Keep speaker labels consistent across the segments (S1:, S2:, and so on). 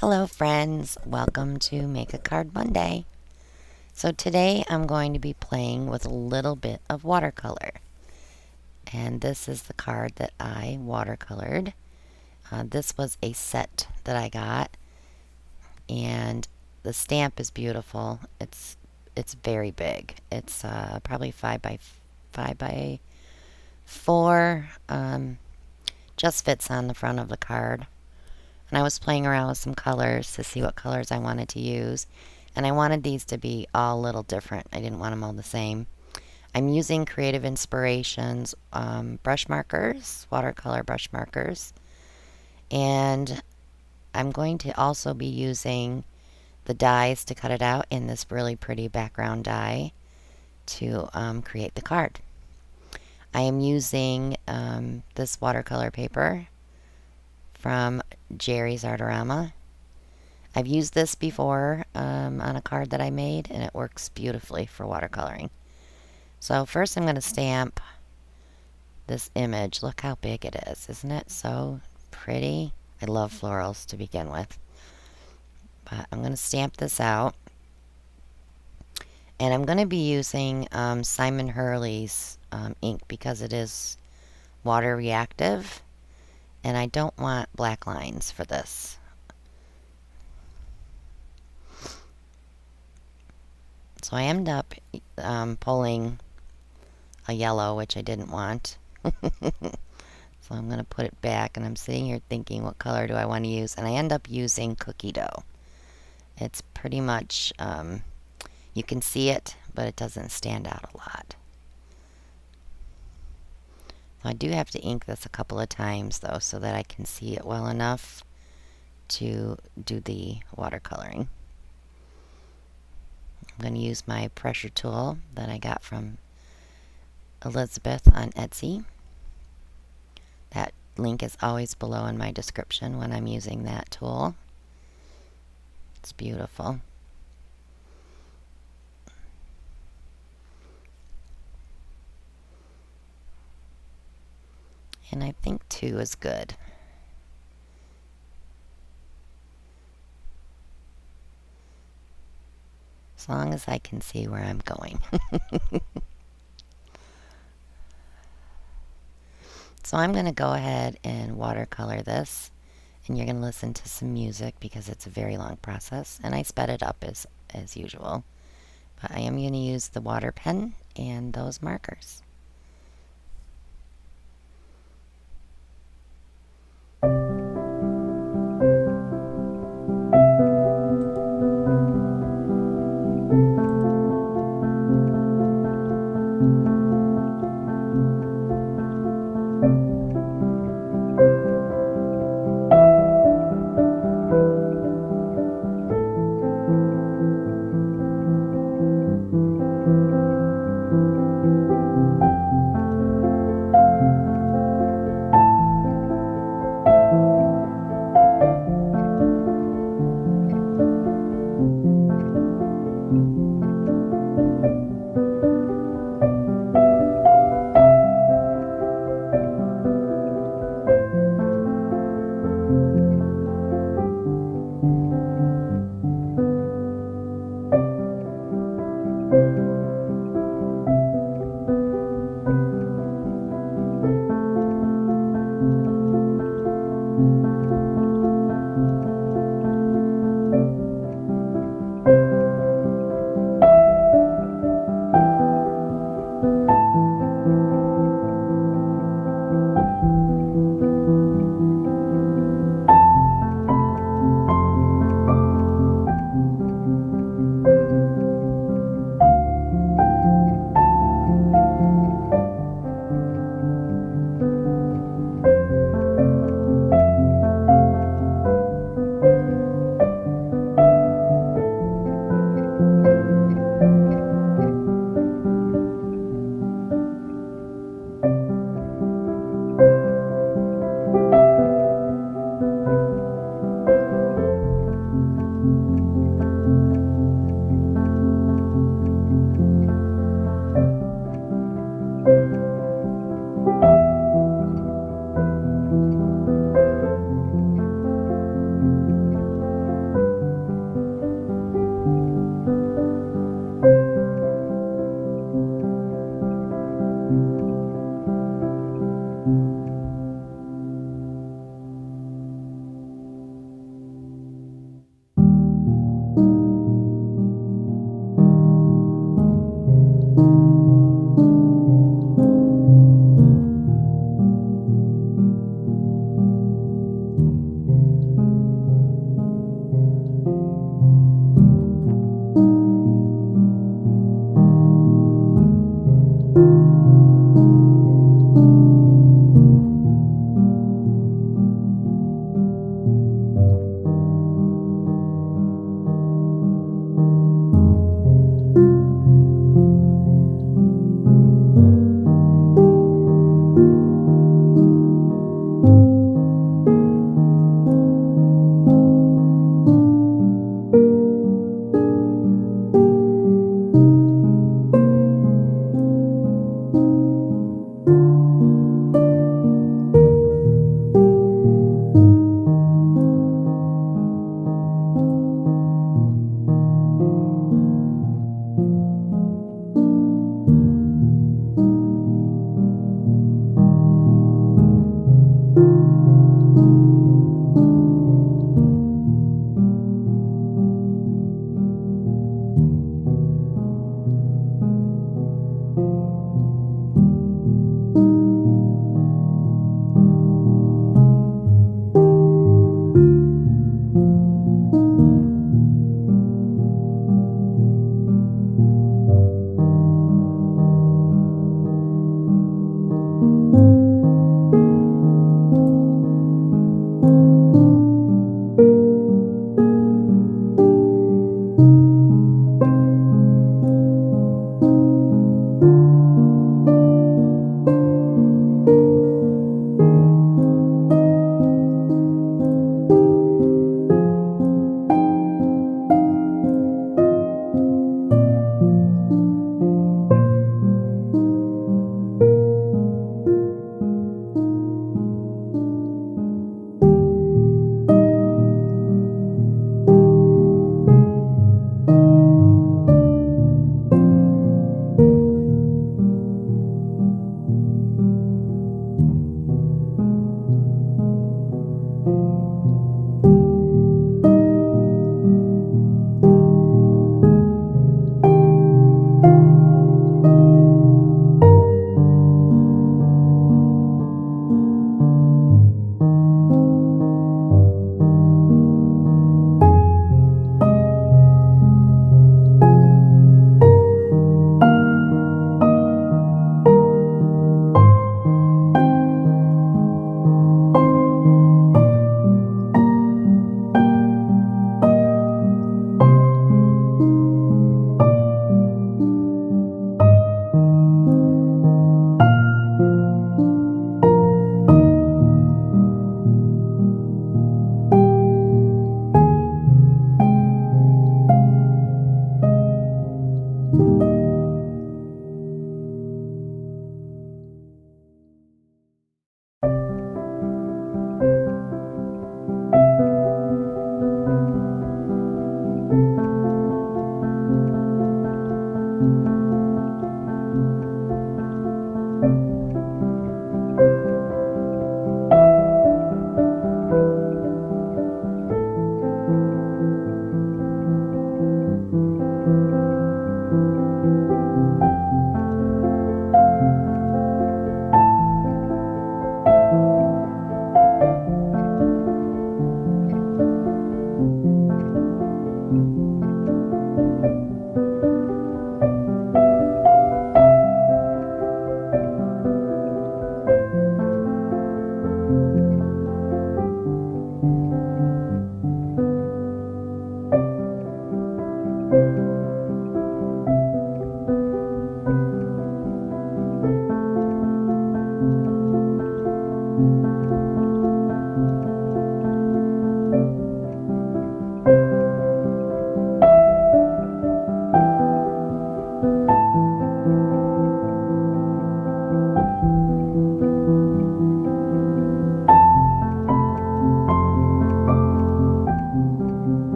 S1: Hello friends, welcome to Make a Card Monday. So today I'm going to be playing with a little bit of watercolor. And this is the card that I watercolored. This was a set that I got, and the stamp is beautiful. It's very big. It's probably 5 by 4. Just fits on the front of the card. And I was playing around with some colors to see what colors I wanted to use. And I wanted these to be all a little different. I didn't want them all the same. I'm using Creative Inspirations brush markers, watercolor brush markers. And I'm going to also be using the dies to cut it out in this really pretty background die to create the card. I am using this watercolor paper from Jerry's Artorama. I've used this before on a card that I made, and it works beautifully for watercoloring. So first I'm going to stamp this image. Look how big it is. Isn't it so pretty? I love florals to begin with. But I'm going to stamp this out. And I'm going to be using Simon Hurley's ink because it is water reactive. And I don't want black lines for this. So I end up pulling a yellow, which I didn't want. So I'm going to put it back, and I'm sitting here thinking, what color do I want to use? And I end up using cookie dough. It's pretty much, you can see it, but it doesn't stand out a lot. I do have to ink this a couple of times, though, so that I can see it well enough to do the watercoloring. I'm going to use my pressure tool that I got from Elizabeth on Etsy. That link is always below in my description when I'm using that tool. It's beautiful. And I think 2 is good. As long as I can see where I'm going. So I'm going to go ahead and watercolor this. And you're going to listen to some music because it's a very long process. And I sped it up as usual. But I am going to use the water pen and those markers.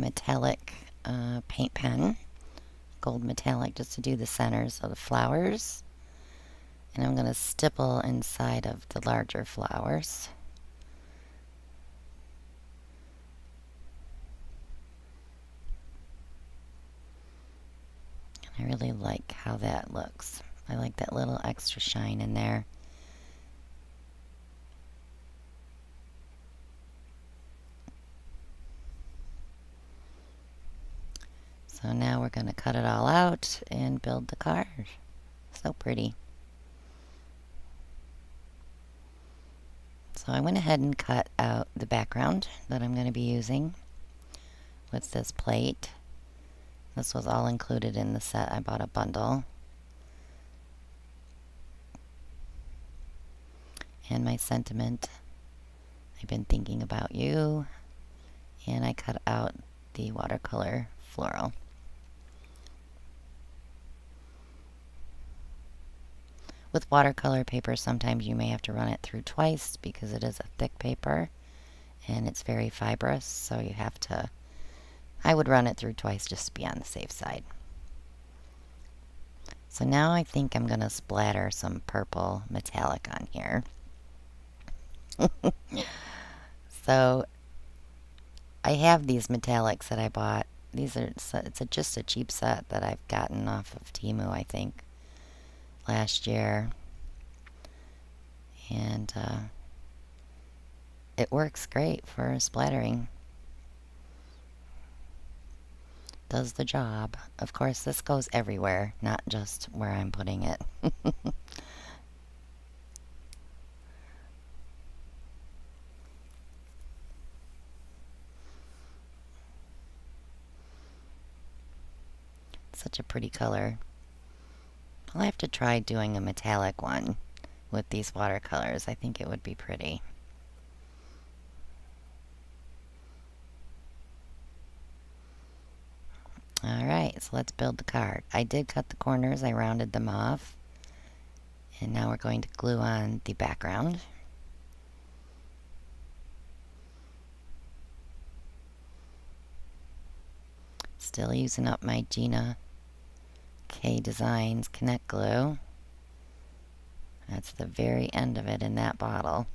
S1: metallic paint pen, gold metallic, just to do the centers of the flowers. And I'm going to stipple inside of the larger flowers. I really like how that looks. I like that little extra shine in there. So now we're going to cut it all out and build the card. So pretty. So I went ahead and cut out the background that I'm going to be using with this plate. This was all included in the set. I bought a bundle. And my sentiment, I've been thinking about you. And I cut out the watercolor floral. With watercolor paper, sometimes you may have to run it through twice because it is a thick paper and it's very fibrous, so you have to, I would run it through twice just to be on the safe side. So now I think I'm going to splatter some purple metallic on here. So I have these metallics that I bought. These are, it's just a cheap set that I've gotten off of Temu, I think, last year. And it works great for splattering. Does the job. Of course, this goes everywhere, not just where I'm putting it. Such a pretty color. I'll have to try doing a metallic one with these watercolors. I think it would be pretty. Alright, so let's build the card. I did cut the corners, I rounded them off. And now we're going to glue on the background. Still using up my Gina K Designs Connect Glue. That's the very end of it in that bottle.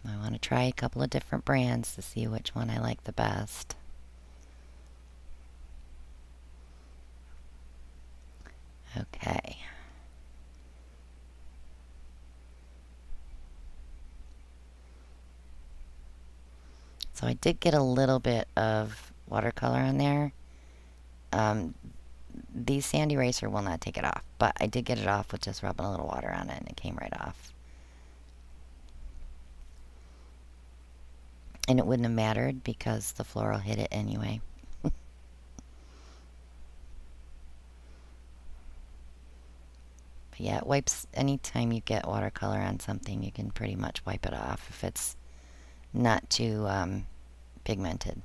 S1: I want to try a couple of different brands to see which one I like the best. Okay. So I did get a little bit of watercolor on there. The sand eraser will not take it off, but I did get it off with just rubbing a little water on it and it came right off. And it wouldn't have mattered because the floral hit it anyway. But yeah, it wipes, anytime you get watercolor on something, you can pretty much wipe it off if it's not too pigmented.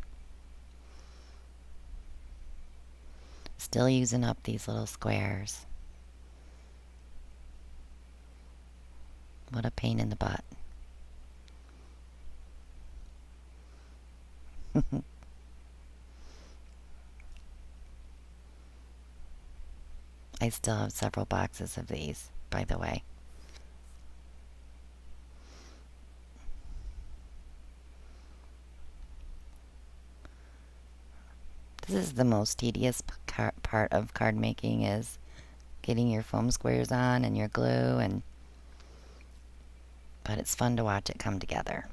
S1: Still using up these little squares. What a pain in the butt. I still have several boxes of these, by the way. This is the most tedious part of card making, is getting your foam squares on and your glue, but it's fun to watch it come together.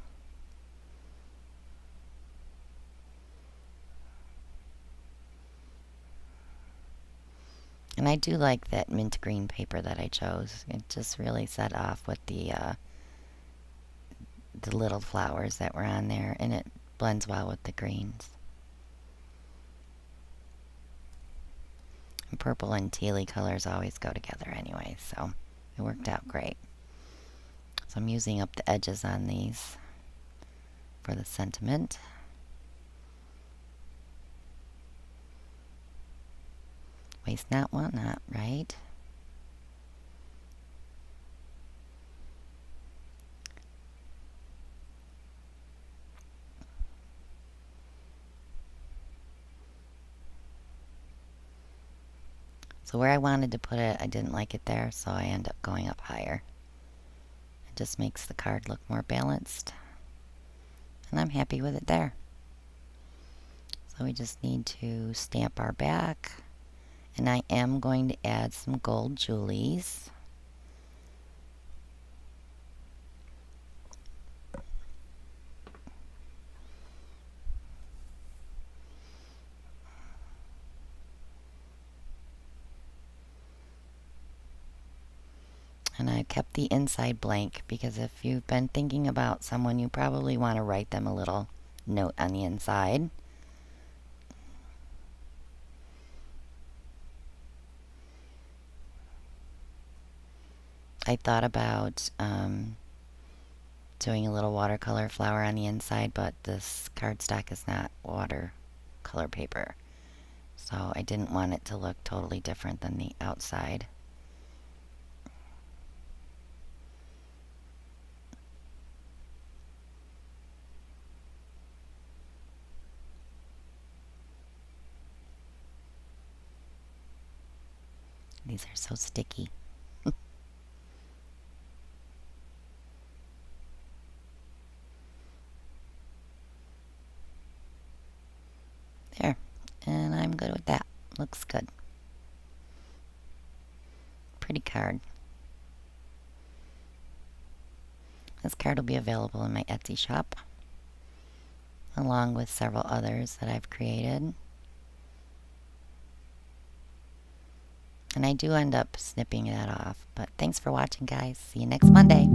S1: And I do like that mint green paper that I chose. It just really set off with the little flowers that were on there, and it blends well with the greens. And purple and tealy colors always go together anyway, so it worked out great. So I'm using up the edges on these for the sentiment. Waste not, want not, right? So where I wanted to put it, I didn't like it there, so I end up going up higher. It just makes the card look more balanced. And I'm happy with it there. So we just need to stamp our back. And I am going to add some gold jewelries. And I kept the inside blank because if you've been thinking about someone, you probably want to write them a little note on the inside. I thought about doing a little watercolor flower on the inside, but this cardstock is not watercolor paper. So I didn't want it to look totally different than the outside. These are so sticky. There. And I'm good with that. Looks good. Pretty card. This card will be available in my Etsy shop, along with several others that I've created. And I do end up snipping that off. But thanks for watching, guys. See you next Monday.